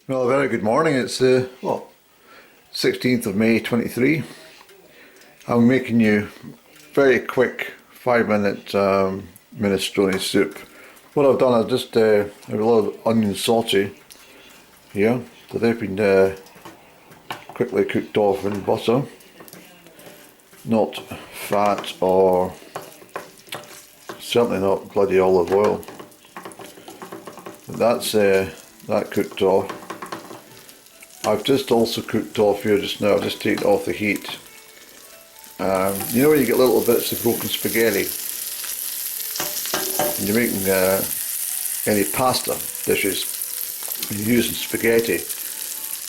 Well, a very good morning. It's the 16th of May 23. I'm making you very quick 5-minute minestrone soup. What I've done, I've just have a little onion saute here. So they've been quickly cooked off in butter, not fat or certainly not bloody olive oil. But that's that cooked off. I've just also cooked off here just now. I've just taken it off the heat. You know when you get little bits of broken spaghetti and you're making any pasta dishes and you're using spaghetti,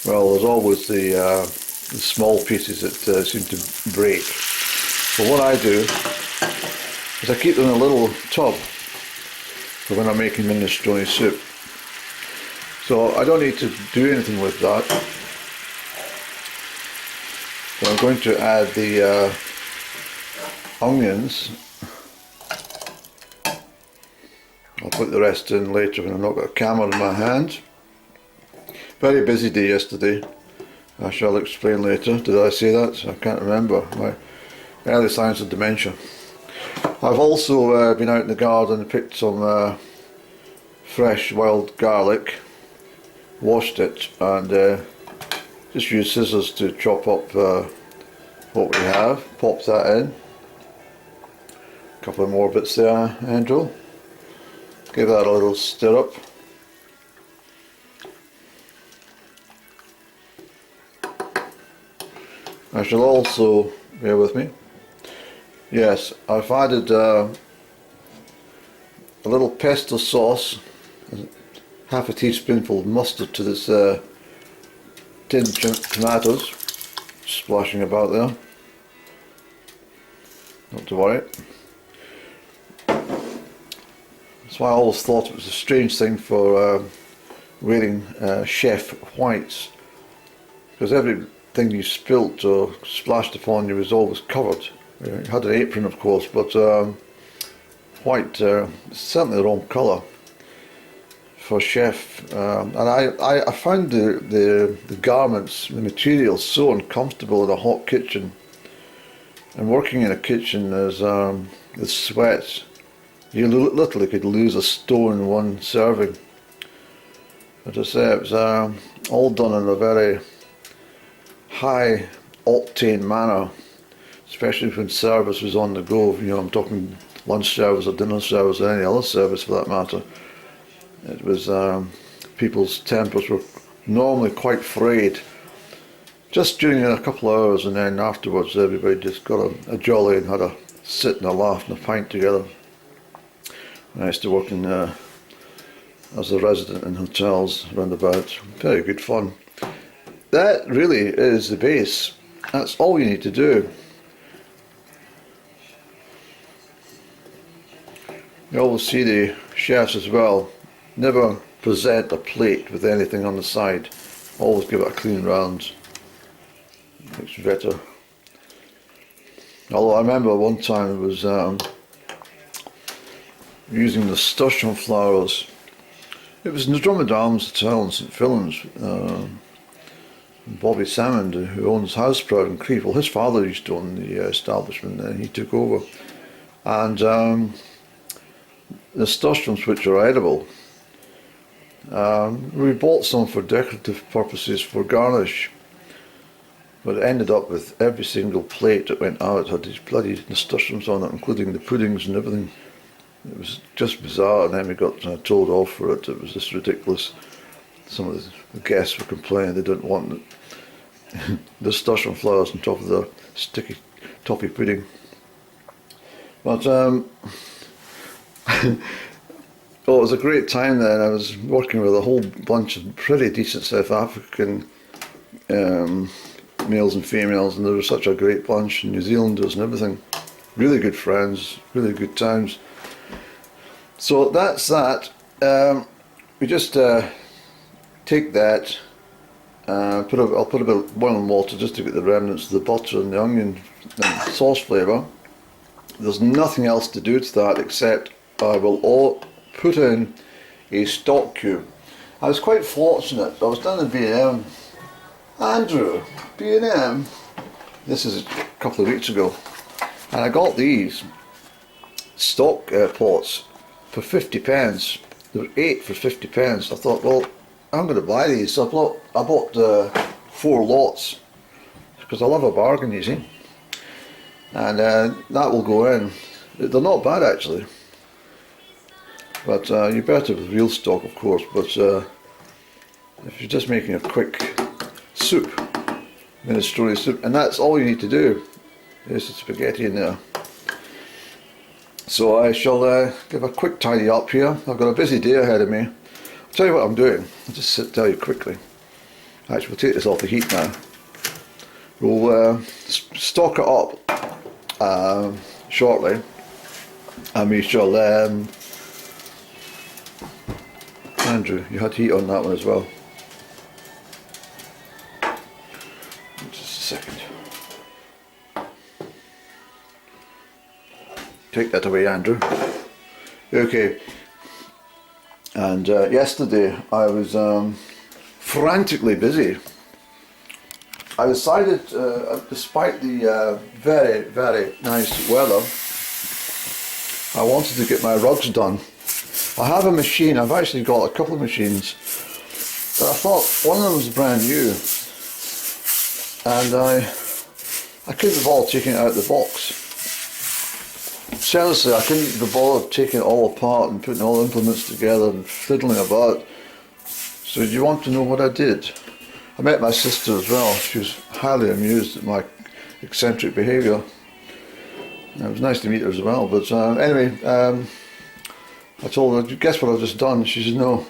well, there's always the small pieces that seem to break. So what I do is I keep them in a little tub for when I'm making minestrone soup. So I don't need to do anything with that. So I'm going to add the onions. I'll put the rest in later when I've not got a camera in my hand. Very busy day yesterday. I shall explain later. Did I say that? I can't remember. My early signs of dementia. I've also been out in the garden and picked some fresh wild garlic. Washed it and just used scissors to chop up what we have. Pop that in. A couple of more bits there, Andrew. Give that a little stir up. I shall also, bear with me, yes, I've added a little pesto sauce, half a teaspoonful of mustard to this tinned tomatoes, splashing about there, not to worry. That's why I always thought it was a strange thing for wearing chef whites, because everything you spilt or splashed upon you was always covered. You had an apron of course, but white is certainly the wrong colour for chef, and I found the garments, the materials so uncomfortable in a hot kitchen, and working in a kitchen is the sweat. You literally could lose a stone in one serving. As I say, it was all done in a very high octane manner, especially when service was on the go. You know, I'm talking lunch service or dinner service or any other service for that matter. It was, people's tempers were normally quite frayed just during a couple of hours, and then afterwards everybody just got a jolly and had a sit and a laugh and a pint together. I used to work in, as a resident in hotels round about. Very good fun. That really is the base. That's all you need to do. You always see the chefs as well. Never present a plate with anything on the side. Always give it a clean round. It's better. Although I remember one time it was using the nasturtium flowers. It was in the Drummond Arms Hotel in St Phillips. Bobby Salmond, who owns Houseproud in Crieff, well, his father used to own the establishment and he took over. And nasturtiums, which are edible, we bought some for decorative purposes for garnish, but it ended up with every single plate that went out had these bloody nasturtiums on it, including the puddings and everything. It was just bizarre, and then we got told off for it. It was just ridiculous. Some of the guests were complaining they didn't want the nasturtium flowers on top of the sticky toffee pudding. But well, it was a great time then. I was working with a whole bunch of pretty decent South African males and females, and they were such a great bunch, New Zealanders and everything. Really good friends, really good times. So that's that. We just take that, I'll put a bit of boiling water just to get the remnants of the butter and the onion and sauce flavour. There's nothing else to do to that except I will put in a stock cube. I was quite fortunate. I was down in B&M. Andrew, B&M. This is a couple of weeks ago, and I got these stock pots for 50p. There were 8 for 50p. I thought, well, I'm going to buy these. So I bought 4 lots because I love a bargain, you see. And that will go in. They're not bad actually, but you're better with real stock, of course. But if you're just making a quick soup, minestrone soup, and that's all you need to do. There's the spaghetti in there. So I shall give a quick tidy up here. I've got a busy day ahead of me. I'll tell you what I'm doing. I'll just tell you quickly. Actually, we'll take this off the heat now. We'll stock it up shortly, and we shall. Andrew, you had heat on that one as well. Just a second. Take that away, Andrew. Okay. And yesterday I was frantically busy. I decided, despite the very, very nice weather, I wanted to get my rugs done. I have a machine. I've actually got a couple of machines, but I thought one of them was brand new, and I couldn't be bothered taking it out of the box. Seriously, I couldn't be bothered taking it all apart and putting all the implements together and fiddling about. So do you want to know what I did? I met my sister as well. She was highly amused at my eccentric behaviour. It was nice to meet her as well. But anyway, I told her, guess what I've just done? She said, no,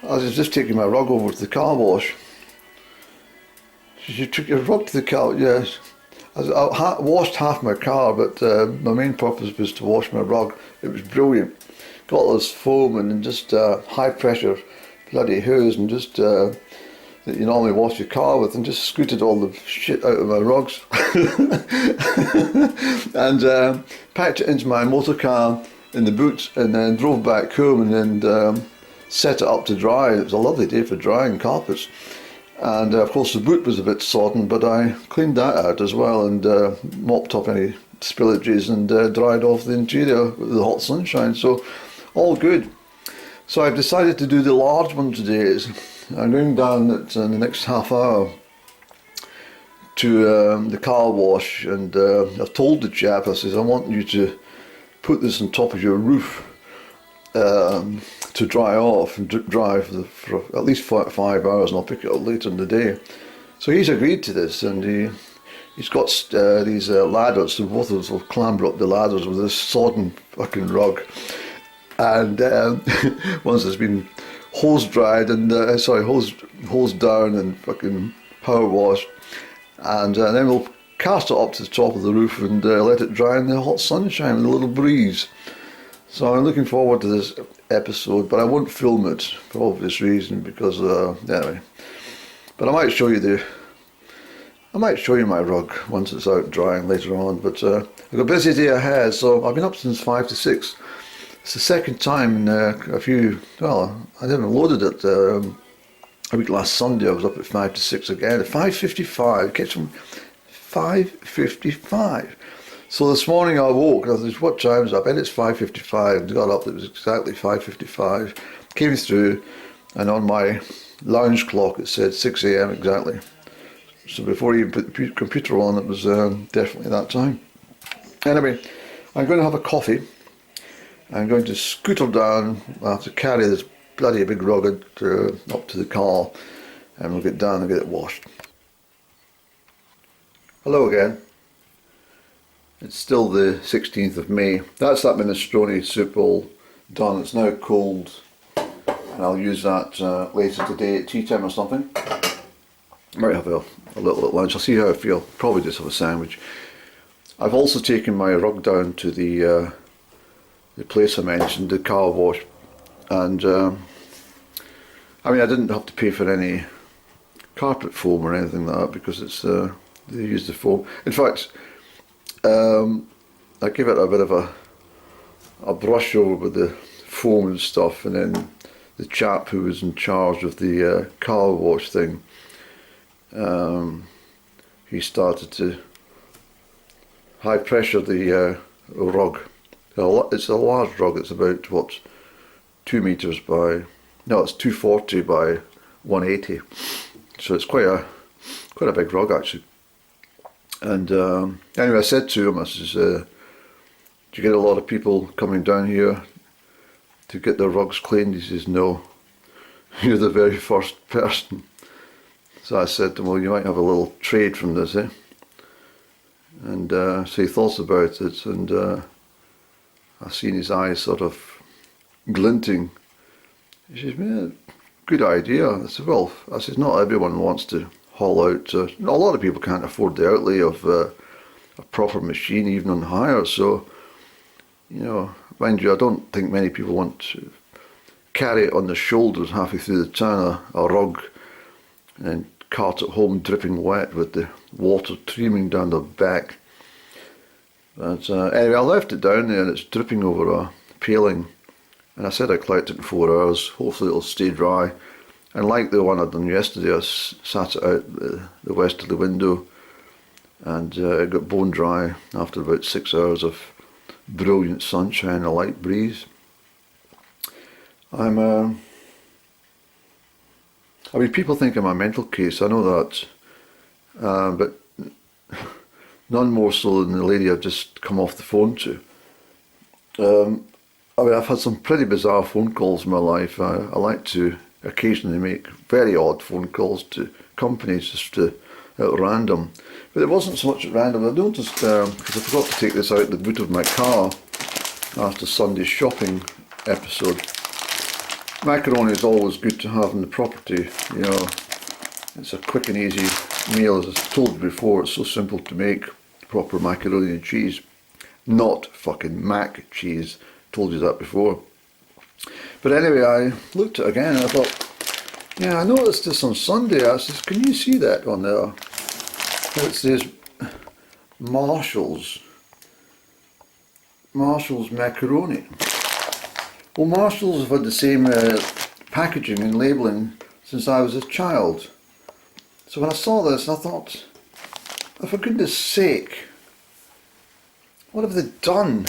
I was just taking my rug over to the car wash. She said, you took your rug to the car? Yes. I washed half my car, but my main purpose was to wash my rug. It was brilliant. Got all this foam and just high pressure bloody hose and just that you normally wash your car with, and just scooted all the shit out of my rugs and packed it into my motor car in the boot, and then drove back home and then set it up to dry. It was a lovely day for drying carpets. And of course the boot was a bit sodden, but I cleaned that out as well and mopped up any spillages and dried off the interior with the hot sunshine, so all good. So I've decided to do the large one today. I'm going down in the next half hour to the car wash, and I've told the chap, I says, I want you to put this on top of your roof to dry off and dry for at least 5 hours, and I'll pick it up later in the day. So he's agreed to this, and he's got these ladders, so both of us will clamber up the ladders with this sodden fucking rug. And once it's been hose dried and hose down and fucking power washed, and then we'll cast it up to the top of the roof and let it dry in the hot sunshine with a little breeze. So I'm looking forward to this episode, but I won't film it for obvious reason, because anyway. But I might show you my rug once it's out drying later on. But I've got a busy day ahead, so I've been up since 5 to 6. It's the second time in a few. Well, I didn't loaded it. A week last Sunday I was up at 5 to 6 again at 5:55. Catch them 5:55. So this morning I woke, and I thought, what time is it? I bet it's 5:55. Got up, it was exactly 5:55. Came through, and on my lounge clock it said 6 AM exactly. So before you put the computer on, it was definitely that time. Anyway, I'm going to have a coffee. I'm going to scooter down. I have to carry this bloody big rug up to the car, and we'll get down and get it washed. Hello again. It's still the 16th of May. That's that minestrone soup all done. It's now cold, and I'll use that later today at tea time or something. I might have a little at lunch. I'll see how I feel. Probably just have a sandwich. I've also taken my rug down to the place I mentioned, the car wash, and I mean, I didn't have to pay for any carpet foam or anything like that, because it's they use the foam. In fact, I give it a bit of a brush over with the foam and stuff, and then the chap who was in charge of the car wash thing, he started to high pressure the rug. It's a large rug. It's about, what, 2 meters by, no, it's 240 by 180. So it's quite a big rug actually. And anyway, I said to him, I says, do you get a lot of people coming down here to get their rugs cleaned? He says, no, you're the very first person. So I said to him, well, you might have a little trade from this, eh? And so he thought about it, and I seen his eyes sort of glinting. He says, yeah, good idea. I said, well, not everyone wants to haul out. A lot of people can't afford the outlay of a proper machine, even on hire. So, you know, mind you, I don't think many people want to carry it on their shoulders halfway through the town, a rug, and cart it home dripping wet with the water streaming down their back. But anyway, I left it down there and it's dripping over a paling. And I said I'd collect it in 4 hours. Hopefully it'll stay dry. And like the one I'd done yesterday, I sat it out the west of the window, and it got bone dry after about 6 hours of brilliant sunshine and a light breeze. I mean, people think I'm a mental case, I know that, but none more so than the lady I've just come off the phone to. I mean, I've had some pretty bizarre phone calls in my life. I like to occasionally make very odd phone calls to companies just at random. But it wasn't so much at random. I noticed, because I forgot to take this out the boot of my car after Sunday's shopping episode. Macaroni is always good to have in the property, you know. It's a quick and easy meal, as I told you before. It's so simple to make proper macaroni and cheese. Not fucking mac cheese. Told you that before. But anyway, I looked at it again and I thought, yeah, I noticed this on Sunday. I says, can you see that on there? It says Marshall's macaroni. Well, Marshalls have had the same packaging and labelling since I was a child. So when I saw this, I thought, oh, for goodness sake, what have they done?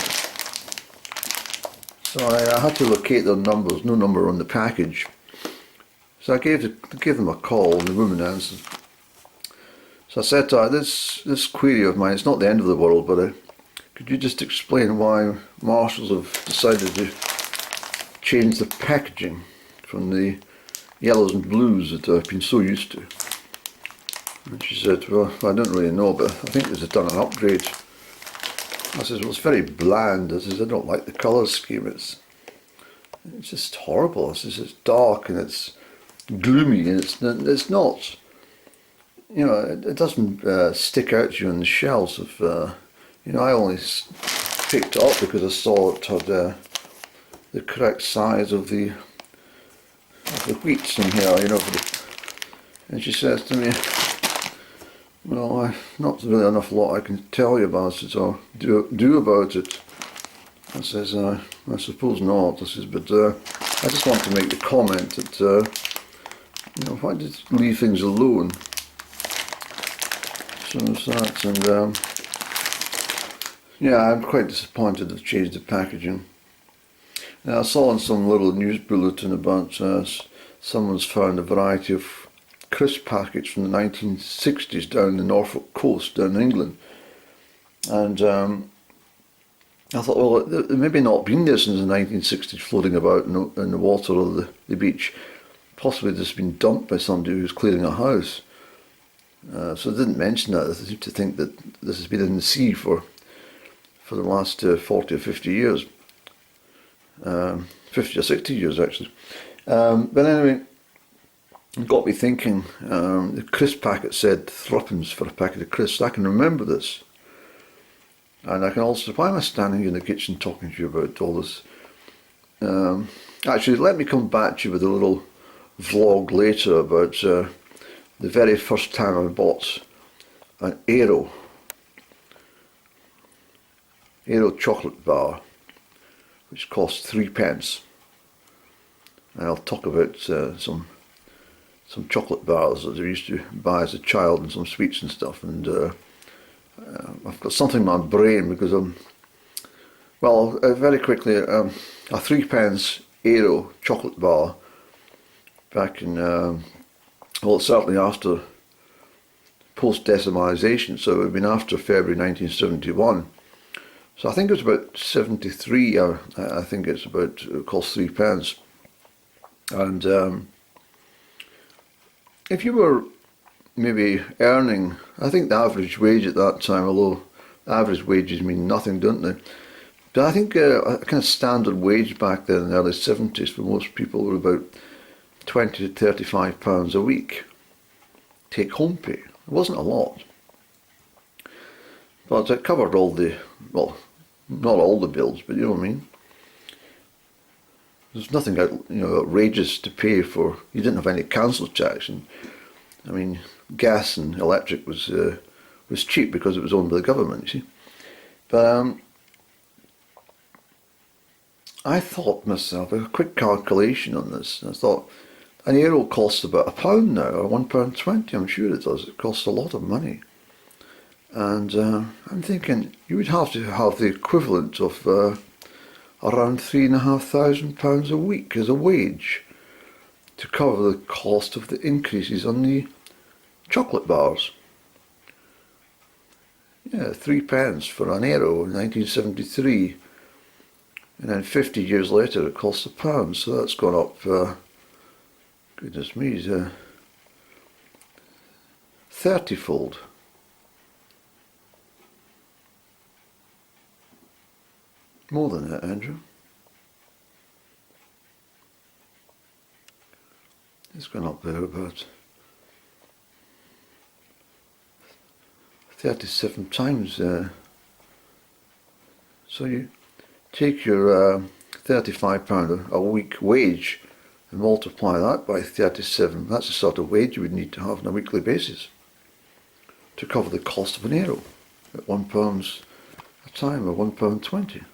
So I had to locate their numbers, no number on the package. So I gave them a call and the woman answered. So I said to her, this query of mine, it's not the end of the world, but could you just explain why Marshalls have decided to change the packaging from the yellows and blues that I've been so used to? And she said, well, I don't really know, but I think they've done an upgrade. I says, well, it's very bland. I says, I don't like the colour scheme. It's just horrible. I says, it's dark and it's gloomy and it's not, you know, it doesn't stick out to you on the shelves of, you know, I only picked it up because I saw it had the correct size of the wheats in here, you know. And she says to me, well, not really enough lot I can tell you about it or do about it. I says, I suppose not. I says, but I just want to make the comment that, you know, why did you leave things alone? So there's that, and yeah, I'm quite disappointed they've changed the packaging. Now, I saw in some little news bulletin about someone's found a variety of crisp packets from the 1960s down the Norfolk coast, down in England. And I thought, well, they've maybe not been there since the 1960s, floating about in the water or the beach. Possibly just been dumped by somebody who's clearing a house. So I didn't mention that. I seem to think that this has been in the sea for the last 40 or 50 years. 50 or 60 years actually. But anyway, it got me thinking. The crisp packet said threepence for a packet of crisps. I can remember this. And I can also, why am I standing in the kitchen talking to you about all this? Actually, let me come back to you with a little vlog later about the very first time I bought an Aero chocolate bar, which cost 3p. And I'll talk about some chocolate bars that I used to buy as a child and some sweets and stuff. And I've got something in my brain because very quickly, a 3p Aero chocolate bar back in, certainly after post-decimisation, so it would have been after February 1971. So I think it was about 73, I think it cost 3p. And if you were maybe earning, I think the average wage at that time, although average wages mean nothing, don't they? But I think a kind of standard wage back then in the early 70s for most people were about £20 to £35 a week take home pay. It wasn't a lot, but it covered all the, well, not all the bills, but you know what I mean. There's nothing outrageous to pay for. You didn't have any council tax, and I mean gas and electric was cheap because it was owned by the government. You see, but I thought myself a quick calculation on this. And I thought an Aero costs about £1 now, or £1.20. I'm sure it does. It costs a lot of money, and I'm thinking you would have to have the equivalent of around £3,500 a week as a wage to cover the cost of the increases on the chocolate bars. Yeah, 3p for an Aero in 1973, and then 50 years later it costs £1, so that's gone up, goodness me, 30-fold. More than that, Andrew. It's gone up there about 37 times. So you take your £35 a week wage and multiply that by 37. That's the sort of wage you would need to have on a weekly basis to cover the cost of an Aero at £1 a time, or £1.20.